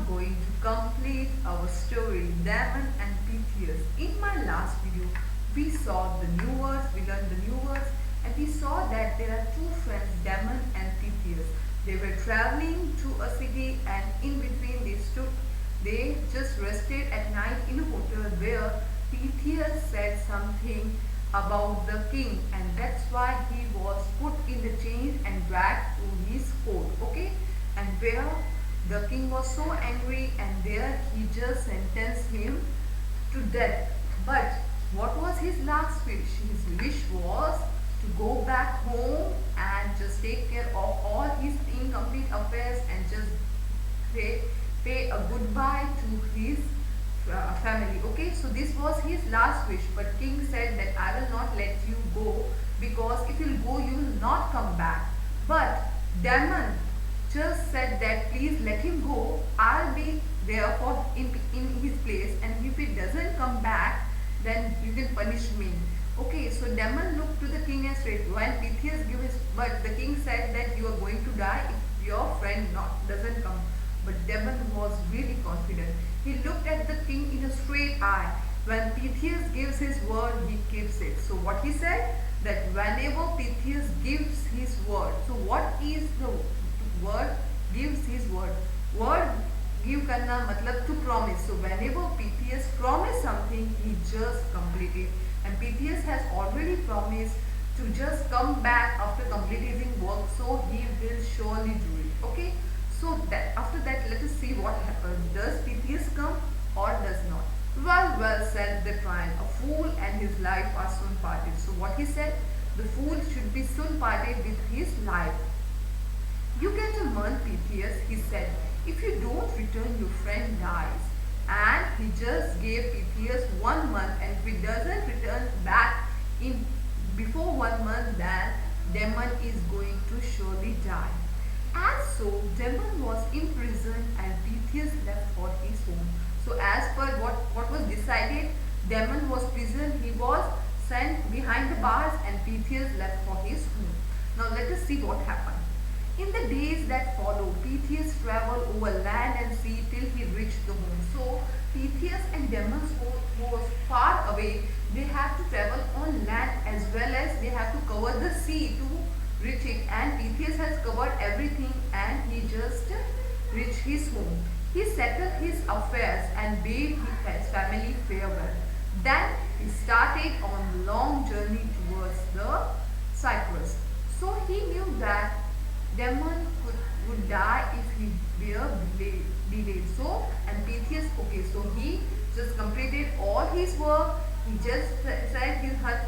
going to complete our story, Damon and Pythias. In my last video, we saw the new words, we learned the new words, and we saw that there are two friends, Damon and Pythias. They were traveling to a city, and in between they just rested at night in a hotel where Pythias said something about the king, and that's why he was put in the chains and dragged to his court. Okay, and where the king was so angry, and there he just sentenced him to death. But what was his last wish? His wish was to go back home and just take care of all his incomplete affairs and just pay a goodbye to his family. Okay, so this was his last wish, but king said that I will not let you go, because if you go you will not come back. But Damon just said that please let him go, I'll be there for in his place, and if he doesn't come back then you can punish me. Okay, so Damon looked to the king and said, while Pythias gave his, but the king said that you are going to die if your friend doesn't come. But Damon was really confident. He looked at the king in a straight eye. When Pythias gives his word, he keeps it. So what he said, that whenever Pythias gives his word, so what is the word? Gives his word. Word give करना मतलब to promise. So whenever Pythias promise something, he just complete it. And Pythias has already promised to just come back after completing his work, so he will surely do it. Okay. So that after that, let us see what happens. Does Pythias come or does not? Well, said the twain. A fool and his life are soon parted. So what he said, the fool should be soon parted with his life. You get a month, Pythias, he said. If you don't return, your friend dies. And he just gave Pythias 1 month, and if he doesn't return back in before 1 month, then Damon is going to surely die. And so Damon was imprisoned and Pythias left for his home. So as per what was decided, Damon was prisoned, he was sent behind the bars, and Pythias left for his home. Now let us see what happened. In the days that followed, Pythias traveled over land and sea till he reached the home. So Pythias and Damon's home was far away. They had to travel on land as well as they had to cover the sea to reach it, and Pythias has covered everything and he just reached his home. He settled his affairs and bade his family farewell. Then he started on a long journey towards the Cyprus. So he knew that Damon would die if he were delayed. So, and Pythias, okay, so he just completed all his work. He just said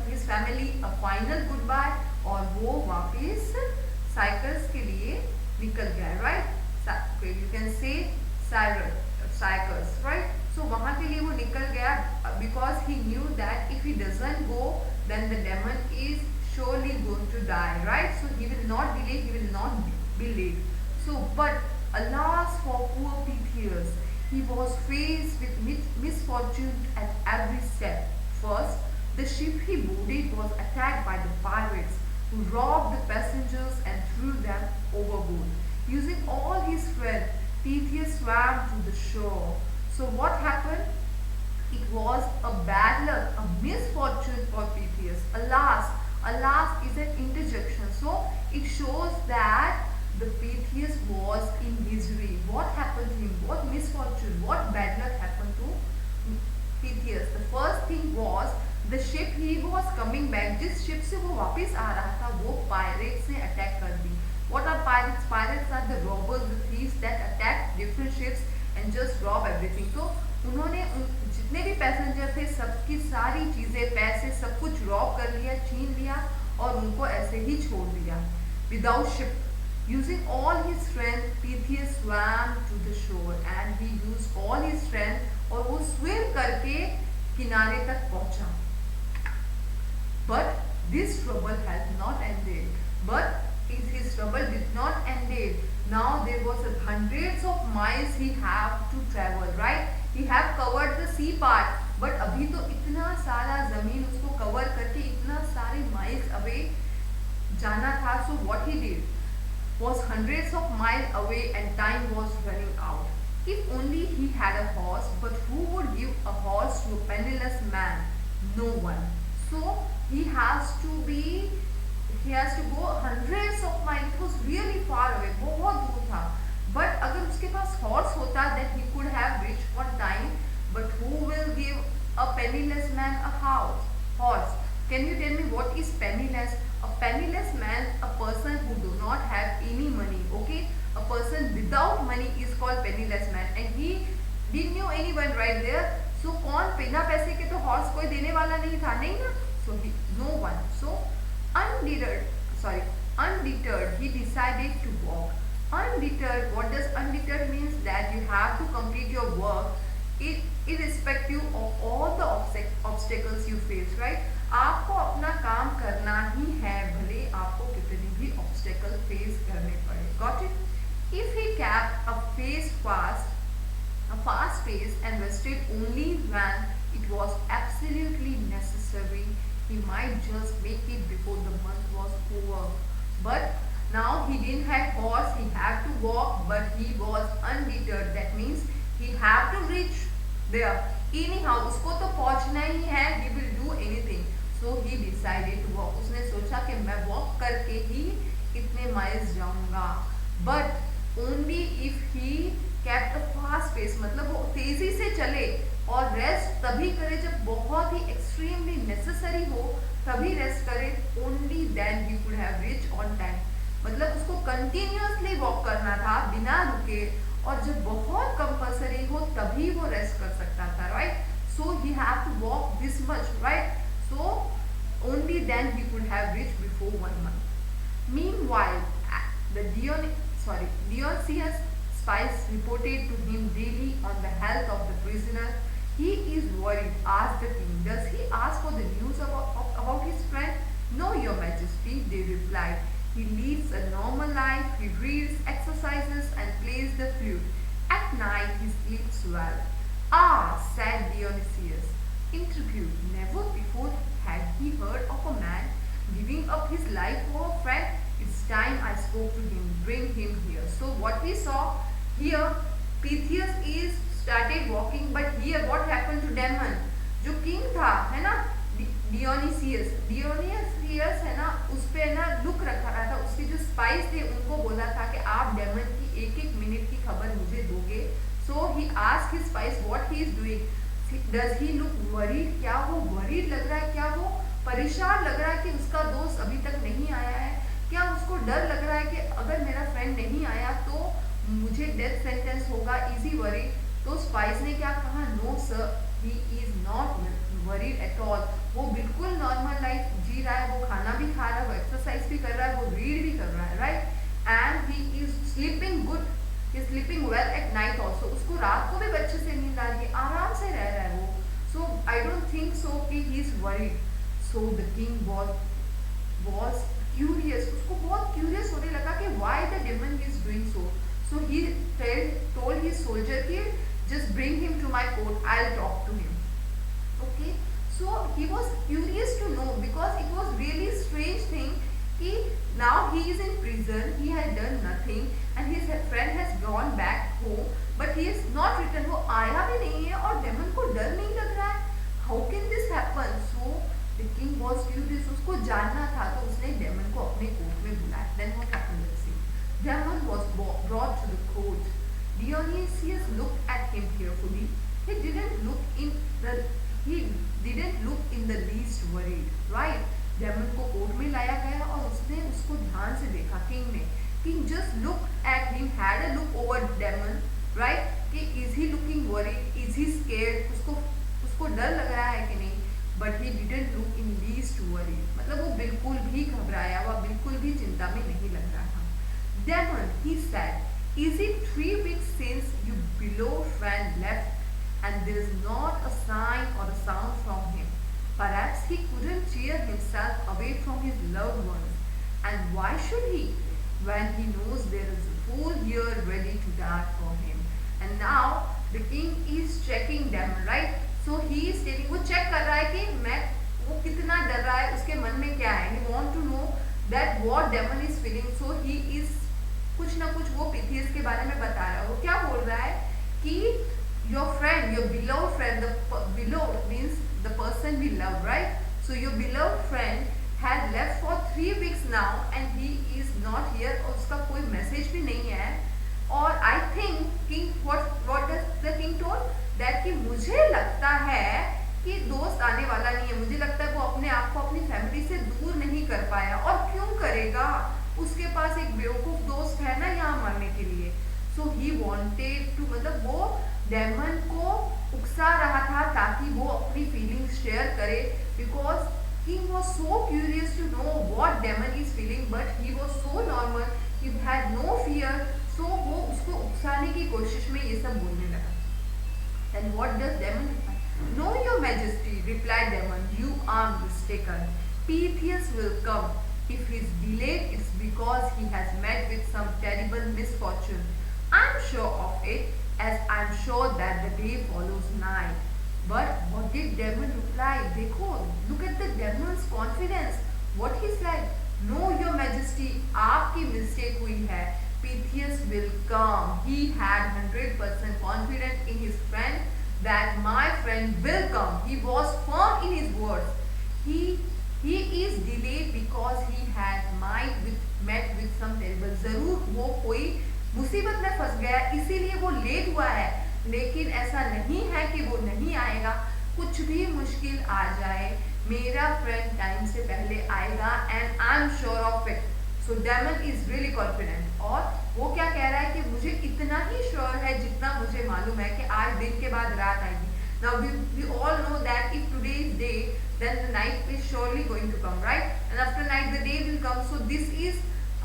his family a final goodbye, और वो वापस cycles के लिए निकल गया, right? You can say cycles, right? सो वहाँ के लिए वो निकल गया, because he knew that if he doesn't go then the Damon is surely going to die, right? So he will not delay, he will not be late. So but alas for poor Pythias, he was faced with misfortune at every step. First, the ship he boarded was attacked by the pirates, who robbed the passengers and threw them overboard. Using all his strength, Pythias swam to the shore. So what happened? It was a bad luck, a misfortune for Pythias. Alas is an interjection, so it shows that the Pythias was in misery. What happened to him? What misfortune? What bad luck happened to Pythias? The first thing was the ship he was coming back. जिस ship से वो वापस आ रहा था, वो pirates ने attack कर दी. What are pirates? Pirates are the robbers, the thieves that attack different ships and just rob everything. So उन्होंने जितने भी पैसेंजर थे सबकी सारी चीज़ें, पैसे, सब कुछ रॉब कर लिया, छीन लिया और उनको ऐसे ही छोड़ दिया. Without ship, using all his strength, Pythias swam to the shore and he used all his strength और वो swim करके किनारे तक पहुंचा. But this trouble has not ended. But his trouble did not ended. Now there was hundreds of miles he have to travel, right? He have covered the sea part, but अभी तो इतना सारा जमीन उसको cover करके इतना सारे miles away जाना था. So what he did was hundreds of miles away and time was running out. If only he had a horse, but who would give a horse to a penniless man? No one. So he has to go hundreds of miles. It was really far away, बहुत दूर था. But अगर उसके पास horse होता, then he could have reached on time. But who will give a penniless man a horse? Can you tell me what is penniless? A penniless man, a person who do not have any money. Okay, a person without money is called penniless man, and he didn't know anyone right there. So कौन बिना पैसे के तो horse कोई देने वाला नहीं था, नहीं ना? So no one. So undeterred, he decided to walk. Undeterred, what does undeterred means? That you have to complete your work irrespective of all the obstacles you face, right? आपको अपना काम करना ही है, भले आपको कितनी भी obstacle face करने पड़े. Got it? If he kept a fast pace and rested only when it was absolutely necessary, he might just make it before the month was over. But now he didn't have horse, he had to walk, but he was undeterred. That means he had to reach there. Anyhow, उसको तो पहुंचना ही है. He will do anything. So he decided to walk. उसने सोचा कि मैं walk करके ही इतने miles जाऊंगा. But only if he kept a fast pace, मतलब वो तेजी से चले और रेस्ट तभी करे जब बहुत ही एक्सट्रीमली नेसेसरी हो, तभी रेस्ट करे. Only then he could have reach on time. मतलब उसको कंटिन्यूअसली वॉक करना था बिना रुके, और जब बहुत कंपल्सरी हो तभी वो रेस्ट कर सकता था, right? So he have to walk this much, right? So only then he could have reach before 1 month. Meanwhile, the Dionysius spies reported to him daily on the health of the prisoner. He is worried, asked the king. Does he ask for the news about his friend? No, your majesty, they replied. He leads a normal life, he reads, exercises and plays the flute. At night he sleeps well. Ah, said Dionysius, intrigued. Never before had he heard of a man giving up his life for a friend. It's time I spoke to him. Bring him here. So what we saw here, Pythias is started walking, but here what happened to Damon? जो king था, है ना, डियोनिसियस है ना, उस पे ना look रखा रहा था. उसके जो स्पाइस थे उनको बोला था कि आप डेमन की एक एक मिनट की खबर मुझे दोगे. So he asked his spies what he is doing. Does he look worried? क्या वो वरीड लग रहा है? क्या वो परेशान लग रहा है कि उसका दोस्त अभी तक नहीं आया है? क्या उसको डर लग रहा है कि अगर मेरा फ्रेंड नहीं आया तो मुझे डेथ सेंटेंस होगा? Is he worried? तो स्पाइस ने क्या कहा? No sir, he is not worried at all. वो बिल्कुल नॉर्मल लाइफ जी रहा है. वो खाना भी खा रहा है, वो एक्सरसाइज भी कर रहा है, वो रीड भी कर रहा है, right? And he is sleeping good, he sleeping well at night also. उसको रात को भी अच्छे से नींद आ रही है, आराम से रह रहा है वो. सो आई डोंट थिंक सो कि he is worried. So the king was curious. उसको बहुत क्यूरियस होने लगा कि why the demon is doing so. So he told his soldier कि just bring him to my court, I'll talk to him. Okay, so he was curious to know, because it was really strange thing कि now he is in prison, he had done nothing and his friend has gone back home, but he is not returned. वो आया भी नहीं है और daemon को डर नहीं लग रहा है. How can this happen? So the king was curious. उसको जानना था, तो उसने डेमन को अपने कोर्ट में बुलाया. Then what happened? Let's see. Demon was brought to the court. Dionysius looked at him carefully. He didn't look in the least worried. Right? Demon को कोर्ट में लाया गया और उसने उसको ध्यान से देखा. किंग ने. King just looked at him, had a look over Demon. Right? कि is he looking worried? Is he scared? उसको डर लग रहा है कि नहीं? But he didn't look in least worried. मतलब वो बिल्कुल भी घबराया हुआ, बिल्कुल भी चिंता में नहीं लग रहा था. Demon, he said, is it 3 weeks since your beloved friend left and there is not a sign or a sound from him? Perhaps he couldn't cheer himself away from his loved ones. And why should he, when he knows there is a whole year ready to die for him? And now the king is checking Demon, right? So he is telling, वो check कर रहा है कि वो कितना डर रहा है, उसके मन में क्या है. He want to know that what Demon is feeling. So he is कुछ ना कुछ वो Pythias के बारे में बता रहा है. वो क्या बोल रहा है कि your friend, your beloved friend, beloved means the person we love, right? So your beloved friend had left for 3 weeks now and he is not here और उसका कोई मैसेज भी नहीं है. और I think king what does the king told that कि मुझे लगता है कि दोस्त आने वाला नहीं है, मुझे लगता है वो अपने आप को अपनी फैमिली से दूर नहीं कर पाया. और क्यों करेगा, उसके पास एक बेवकूफ दोस्त है ना यहाँ मरने के लिए. सो ही वांटेड टू, मतलब वो डेमन को उकसा रहा था ताकि वो अपनी फीलिंग्स शेयर करे, because king was so curious to know what Damon is feeling, but he was so normal, he had no fear. So वो उसको उकसाने की कोशिश में ये सब बोलने लगा. Then what does Damon reply? No your majesty, replied Damon, you are mistaken. Pythias will come. If he is delayed, it's because he has met with some terrible misfortune. I'm sure of it, as I'm sure that the day follows night. But what did demon reply? देखो, look at the demon's confidence. What he said? No, your majesty, आपकी mistake हुई है. Pythias will come. He had 100% confidence in his friend that my friend will come. He was firm in his words. He is delayed because he has met with some terrible. जरूर वो कोई मुसीबत में फंस गया इसीलिए वो लेट हुआ है, लेकिन ऐसा नहीं है कि वो नहीं आएगा. कुछ भी मुश्किल आ जाए, मेरा फ्रेंड टाइम से पहले आएगा and I am sure of it. So Damon is really confident. और वो क्या कह रहा है कि मुझे इतना ही श्योर है जितना मुझे मालूम है कि आज दिन के बाद रात आएगी. Now we all know that if today is day, then the night is surely going to come, right? And after night the day will come. So this is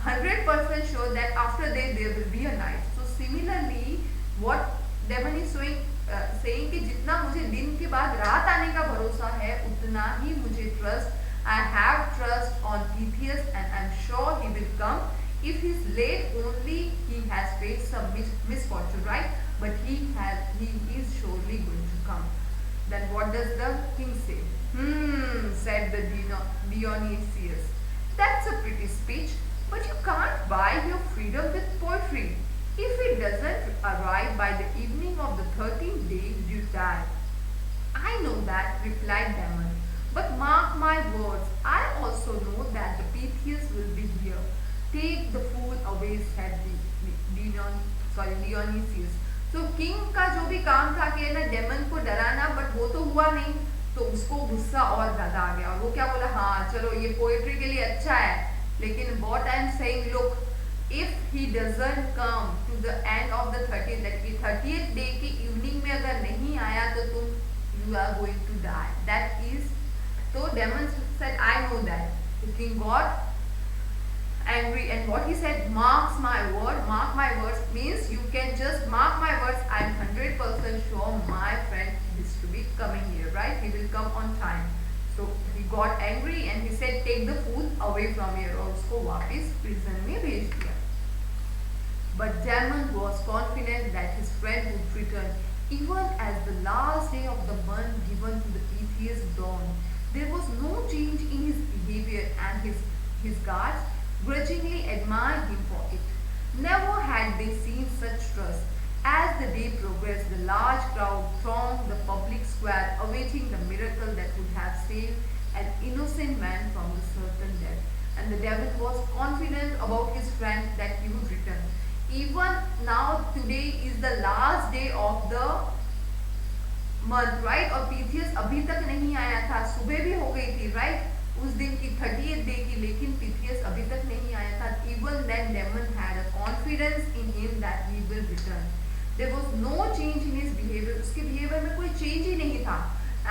100% sure that after day there will be a night. So similarly, what demon is saying कि जितना मुझे दिन के बाद रात आने का भरोसा है, उतना ही मुझे trust. I have trust on Pythias, and I'm sure he will come. If he's late, only he has faced some misfortune, right? But he is surely going to come. Then what does the king say? Said the Dionysius. That's a pretty speech, but you can't buy your freedom with poetry. If it doesn't arrive by the evening of the 13th day, you die. I know that, replied Damon. But mark my words, I also know that the Pythias will be here. Take the fool away, said Dionysius. तो king का जो भी काम था कि ना daemon को डराना, बट वो तो हुआ नहीं, तो उसको गुस्सा और ज्यादा आ गया और वो क्या बोला, हाँ चलो ये पोएट्री के लिए अच्छा है, लेकिन what I am saying, look, if he doesn't come to the end of the 30th day की इवनिंग में अगर नहीं आया तो तुम you are going to die. That is, तो Damon said I know that. The king got angry, and what he said, mark my words means you can just mark my words, I'm 100% sure my friend is to be coming here, right? He will come on time. So he got angry and he said take the food away from here, और उसको वापस prison में भेज दिया. But Damon was confident that his friend would return even as the last day of the month given to the Pythias dawned. There was no change in his behavior, and his guards grudgingly admired him for it. Never had they seen such trust. As the day progressed, the large crowd thronged the public square, awaiting the miracle that would have saved an innocent man from the certain death. And the devil was confident about his friend that he would return. Even now, today is the last day of the month, right? और Pythias अभी तक नहीं आया था, सुबह भी हो गई थी, right? उस दिन की 30th डे की, लेकिन Pythias अभी तक नहीं आया था. Even then Damon had a confidence in him that he will return. There was no change in his behavior. उसके behavior में कोई change ही नहीं था.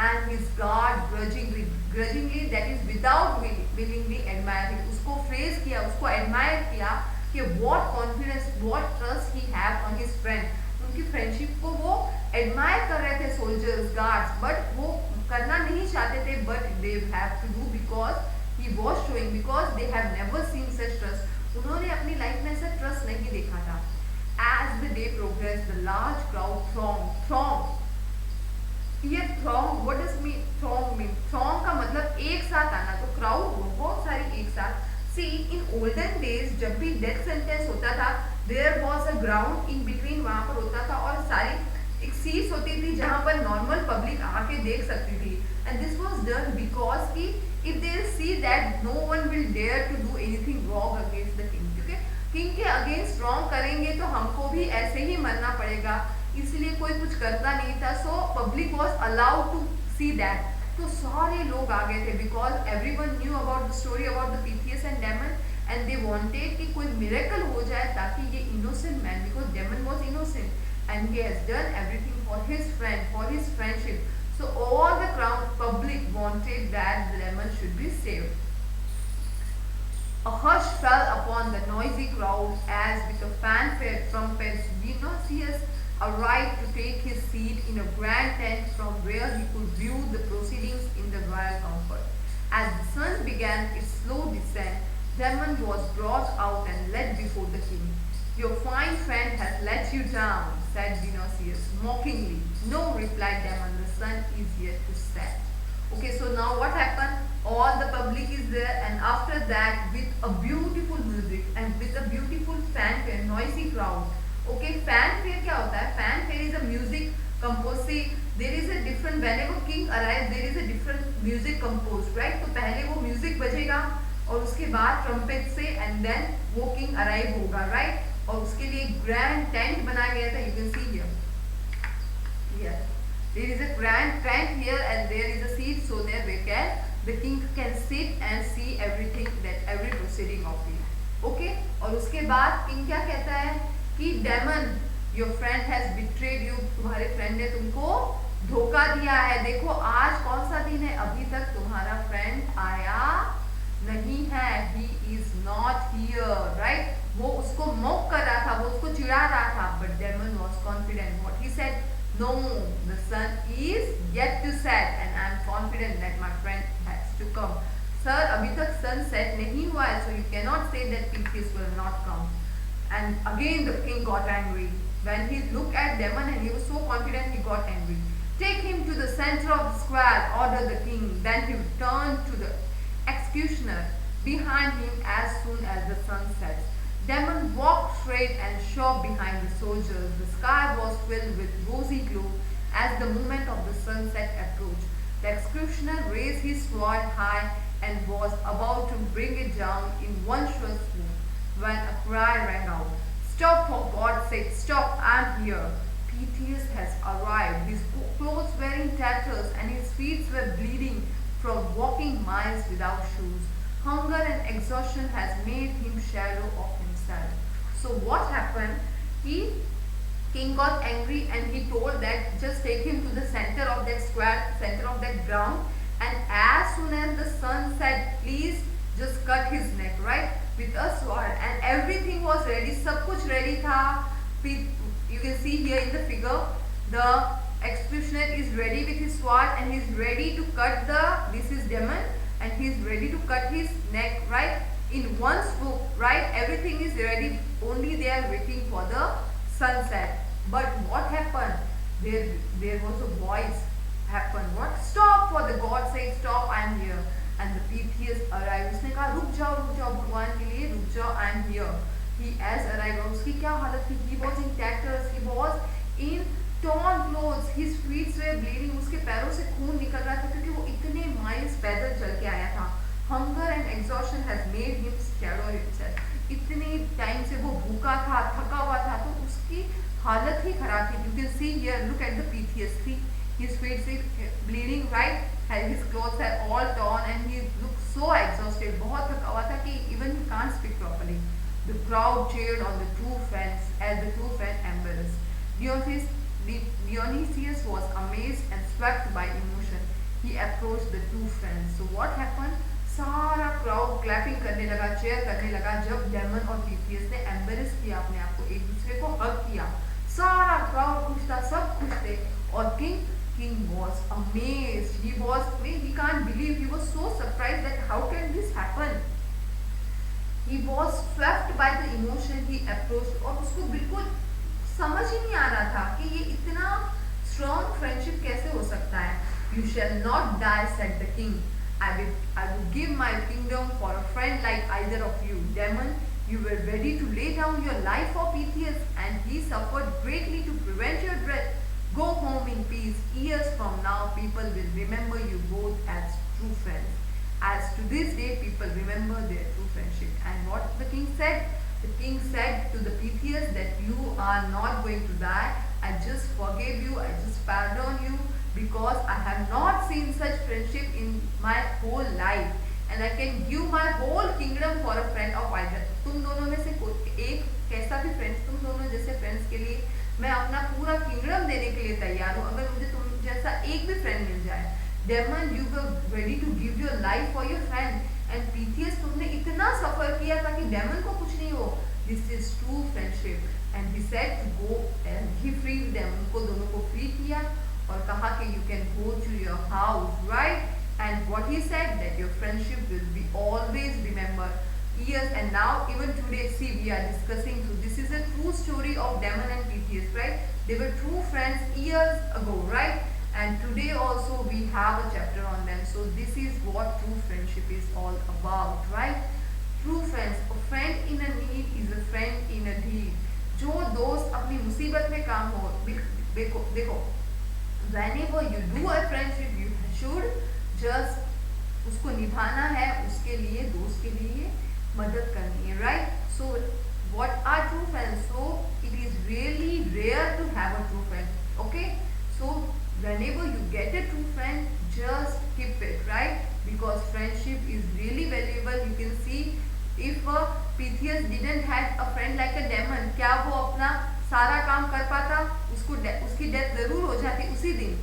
And his guard grudgingly, that is without willingly admire him. उसको praise किया, उसको admire किया कि what confidence, what trust he have on his friend. उनकी friendship को वो admire कर रहे थे soldiers, guards, but वो करना नहीं चाहते थे, but they have to do because he was showing, because they have never seen such trust. उन्होंने अपनी लाइफ में ऐसा ट्रस्ट नहीं देखा था. As the day progressed, the large crowd thronged. Here throng, what does throng mean? Throng का मतलब एक साथ आना, तो crowd बहुत सारी एक साथ. See, in olden days जब भी death sentence होता था, there was a ground in between, वहाँ पर होता था और सारी सीट्स होती थी जहाँ पर नॉर्मल पब्लिक आके देख सकती थी, and this was done because कि if they see that no one will dare to do anything wrong against the king, क्योंकि किंग के अगेंस्ट रॉन्ग करेंगे तो हमको भी ऐसे ही मरना पड़ेगा, इसलिए कोई कुछ करता नहीं था. So public was allowed to see that. तो सारे लोग आ गए थे because everyone knew about the story about the Pythias and Damon, and they wanted कि कोई मिरेकल हो जाए ताकि ये innocent man, because Damon was innocent and he has done everything for his friend, for his friendship. So all the crowd public wanted that the demon should be saved. A hush fell upon the noisy crowd as with a fanfare trumpets Dionysius arrived to take his seat in a grand tent from where he could view the proceedings in the royal comfort. As the sun began its slow descent, Demon was brought out and led before the king. Your fine friend has let you down, said Dionysius mockingly. No, replied Demon, the sun is yet to set. Okay, so now what happened? All the public is there, and after that, with a beautiful music and with a beautiful fanfare, noisy crowd. Okay, fanfare क्या होता है? Fanfare is a music composed. See, there is a different. Whenever king arrives, there is a different music composed, right? तो पहले वो music बजेगा और उसके बाद ट्रम्पेट से एंड देन वो किंग अराइव होगा, राइट? और उसके लिए ग्रैंड टेंट बनाया गया था. You can see here there is a grand tent here and there is a seat so that the king can sit and see everything, that every proceeding of it. Okay, और उसके बाद king क्या कहता है कि Damon your friend has betrayed you, तुम्हारे friend ने तुमको धोखा दिया है. देखो आज कौन सा दिन है, अभी तक तुम्हारा फ्रेंड आया नहीं है. ही इज नॉट हियर, राइट? वो उसको मॉक कर रहा था, वो उसको चिढ़ा रहा था, but Damon was confident. What he said, no, the sun is yet to set and I am confident that my friend has to come. Sir, अभी तक sun set नहीं हुआ है, so you cannot say that Pythias will not come. And again the king got angry. When he looked at Demon and he was so confident, he got angry. Take him to the center of the square, ordered the king. Then he turned to the executioner behind him as soon as the sun sets. Demon walked straight and sure behind the soldiers. The sky was filled with rosy glow as the moment of the sunset approached. The executioner raised his sword high and was about to bring it down in one sure swoop when a cry rang out. Stop, for God's sake, stop, I am here. Pythias has arrived. His clothes were in tatters and his feet were bleeding from walking miles without shoes. Hunger and exhaustion has made him shadow of himself. So what happened? King got angry and he told that just take him to the center of that square, center of that ground, and as soon as the sun set, please just cut his neck, right? With a sword. And everything was ready. सब कुछ ready था. You can see here in the figure, the executioner is ready with his sword and he is ready to cut this is Demon. And he is ready to cut his neck, right? In one swoop, right? Everything is ready. Only they are waiting for the sunset. But what happened? There was a voice happened. What? Stop! For the God said, stop! I am here. And the Pythias arrived. उसने कहा रुक जाओ भगवान के लिए रुक जाओ. I am here. He has arrived. और उसकी क्या हालत थी? He was in tatters. He was in torn clothes. His feet were bleeding. उसके पैरों से खून निकल रहा था क्योंकि वो इतने माइल्स पैदल चल के आया था. Hunger and exhaustion has made him shadow himself. इतने टाइम से वो भूखा था, थका हुआ था, तो उसकी हालत ही खराब थी. You can see here, look at the Pythias. His feet is bleeding, right? His clothes are all torn and he looks so exhausted. बहुत थका हुआ था कि even he can't speak properly. The crowd cheered on the two friends as the two friends embarrassed. Dionysius was amazed and swept by emotion. He approached the two friends. So what happened? सारा crowd clapping करने लगा, chair करने लगा जब daemon और Pittheus ने embarrass किया अपने आप को, एक दूसरे को हग किया. सारा क्राउड खुश था, सब खुश थे. और king was amazed. He can't believe. He was so surprised that how can this happen? He was swept by the emotion. He approached और उसको बिल्कुल समझ ही नहीं आ रहा था कि ये इतना strong friendship कैसे हो सकता है. You shall not die, said the king. I will give my kingdom for a friend like either of you. Demon, you were ready to lay down your life for Pythias, and he suffered greatly to prevent your death. Go home in peace. Years from now, people will remember you both as true friends. As to this day, people remember their true friendship. And what the king said? The king said to the Pythias that you are not going to die. I just forgave you. I just pardon you because I have not seen such friendship in my whole life. And I can give my whole kingdom for a friend of either. तुम दोनों में से एक कैसा भी friends, तुम दोनों जैसे फ्रेंड्स के लिए मैं अपना पूरा किंगडम देने के लिए तैयार हूँ अगर मुझे तुम जैसा एक भी फ्रेंड मिल जाए. Damon, you were ready to give your life for your friend. And Pythias, तुमने इतना सफर किया था कि डेमन को कुछ नहीं हो. This is true friendship. And he said to go and he free them. उनको दोनों को फ्री किया और कहा कि you can go to your house, right. And what he said, that your friendship will be always remembered. Years and now even today, see, we are discussing, so this is a true story of Damon and Pythias, right? They were true friends years ago, right? And today also we have a chapter on them. So this is what true friendship is all about, right? True friends, a friend in a need is a friend in a deed. जो दोस्त अपनी मुसीबत में काम हो, देखो देखो, whenever you do a friendship, you should just उसको निभाना है, उसके लिए, दोस्त के लिए मदद करनी है, right. So what are true friends? So it is really rare to have a true friend. Okay, so whenever you get a true friend, just keep it, right? Because friendship is really valuable. You can see if Pythias didn't had a friend like a Damon, क्या वो अपना सारा काम कर पाता? उसको उसकी death जरूर हो जाती उसी दिन.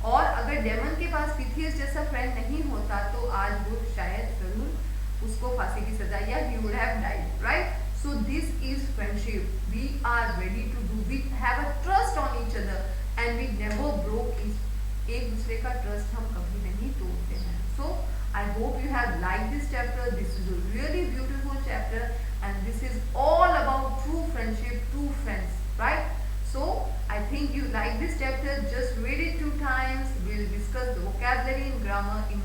और अगर डेमन के पास पिथियस जैसा फ्रेंड नहीं होता तो आज वो शायद जरूर उसको फांसी की सजा, या he would have died, right. So this is friendship. We are ready to do, we have a trust on each other and we never broke. एक दूसरे का ट्रस्ट हम कभी नहीं तोड़ते हैं. So I hope you have like this chapter. This is a really beautiful chapter and this is all about true friendship, true friends, right. So I think you like this chapter. Just read it 2 times. We'll discuss the vocabulary and grammar in